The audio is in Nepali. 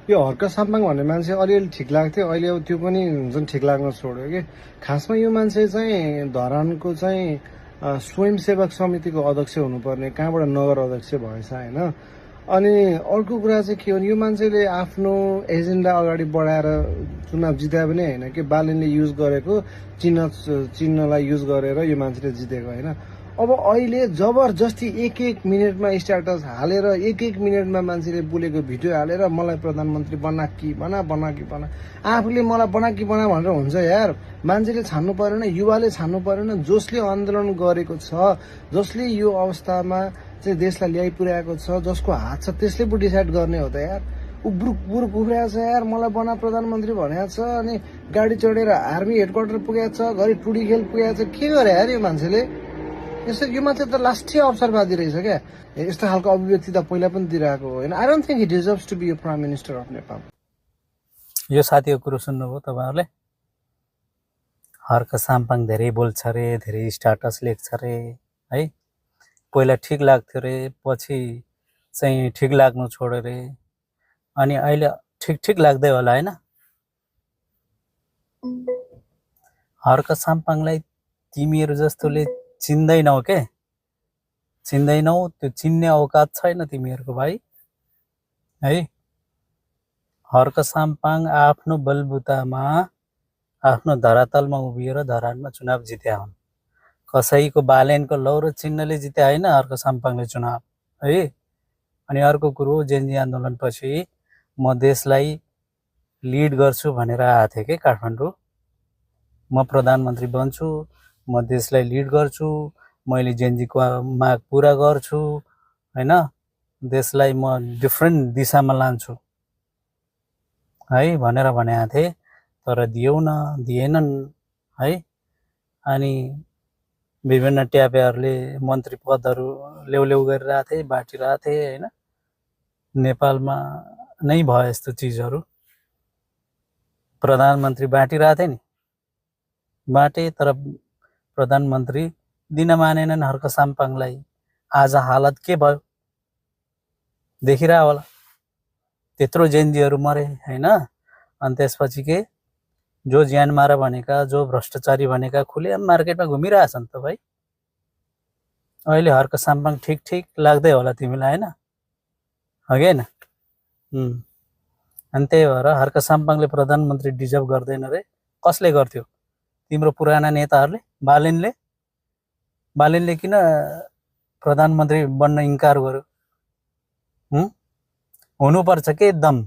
यो हर्क साम्पाङ भन्ने मान्छे अलिअलि ठिक लाग्थ्यो, अहिले अब त्यो पनि हुन्छ नि ठिक लाग्न छोड्यो कि। खासमा यो मान्छे चाहिँ धरानको चाहिँ स्वयंसेवक समितिको अध्यक्ष हुनुपर्ने, कहाँबाट नगर अध्यक्ष भएछ होइन। अनि अर्को कुरा चाहिँ के हो भने यो मान्छेले आफ्नो एजेन्डा अगाडि बढाएर चुनाव जिताए पनि होइन कि, बालनले युज गरेको चिन्हलाई युज गरेर यो मान्छेले जितेको होइन। अब अहिले जबरजस्ती एक एक मिनटमा स्ट्याटस हालेर एक एक मिनटमा मान्छेले बोलेको भिडियो हालेर मलाई प्रधानमन्त्री बना कि बना आफूले मलाई बना कि बना भनेर हुन्छ यार। मान्छेले छान्नु परेन, युवाले छान्नु परेन, जसले आन्दोलन गरेको छ, जसले यो अवस्थामा चाहिँ देशलाई ल्याइपुर्याएको छ, जसको हात छ त्यसले पो डिसाइड गर्ने हो त यार। उब्रुक उफ्रिएको छ यार, मलाई बना प्रधानमन्त्री भनेको छ, अनि गाडी चढेर आर्मी हेडक्वार्टर पुगेको छ, घरि टुडी खेल पुगेको छ। के गरे यार यो मान्छेले? यसो यो मान्छे त लास्टै अवसरवादी रहेछ क्या। यस्तो खालको अभिव्यक्ति त पहिला पनि दिइरहेको होइन। I don't think he deserves to be a prime minister of Nepal. यो साथीको कुरो सुन्नुभयो तपाईँहरूले? हर्क साम्पाङ धेरै बोल्छ रे, धेरै स्ट्याटस लेख्छ रे है। पहिला ठिक लाग्थ्यो रे, पछि चाहिँ ठिक लाग्नु छोड्यो रे, अनि अहिले ठिक लाग्दै होला होइन। हर्क साम्पाङलाई तिमीहरू जस्तोले चिन्दैनौ के, चिन्दैनौ, त्यो चिन्ने औकात छैन तिमीहरूको भाइ है। हर्क साम्पाङ आफ्नो बलबुतामा आफ्नो धरातलमा उभिएर धरानमा चुनाव जित्या हुन्। कसैको बालेनको लौरो चिन्हले जित्या होइन हर्क साम्पाङले चुनाव है। अनि अर्को कुरो, जेनजी आन्दोलनपछि म देशलाई लिड गर्छु भनेर आएको थिएँ कि काठमाडौँ। म प्रधानमन्त्री बन्छु, म देशलाई लिड गर्छु, मैले जेनजीको माग पुरा गर्छु होइन, देशलाई म डिफ्रेन्ट दिशामा लान्छु है भनेर भनेको थिएँ। तर दिएनन् है। अनि विभिन्न ट्यापेहरूले मन्त्री पदहरू ल्याउ गरिरहेको थिए, बाँटिरहेको थिए होइन। नेपालमा नै भयो यस्तो चिजहरू। प्रधानमन्त्री बाँटिरहेको थिए नि, बाँटे, तर प्रधानमन्त्री दिन मानेनन् हर्क साम्पाङलाई। आज हालत के भयो देखिरह होला। त्यत्रो जेनजीहरू मरे होइन। अनि त्यसपछि के, जो ज्यान मार भनेका, जो भ्रष्टाचारी भनेका खुलेआम मार्केटमा घुमिरहेछन् त भाइ। अहिले हर्क साम्पाङ ठिक लाग्दै होला तिमीलाई होइन, अघि होइन। अनि त्यही भएर हर्क साम्पाङले प्रधानमन्त्री डिजर्भ गर्दैन रे। कसले गर्थ्यो? तिम्रो पुराना नेताहरूले। बालेनले किन प्रधानमन्त्री बन्न इन्कार गर्यो? हुनुपर्छ के दम।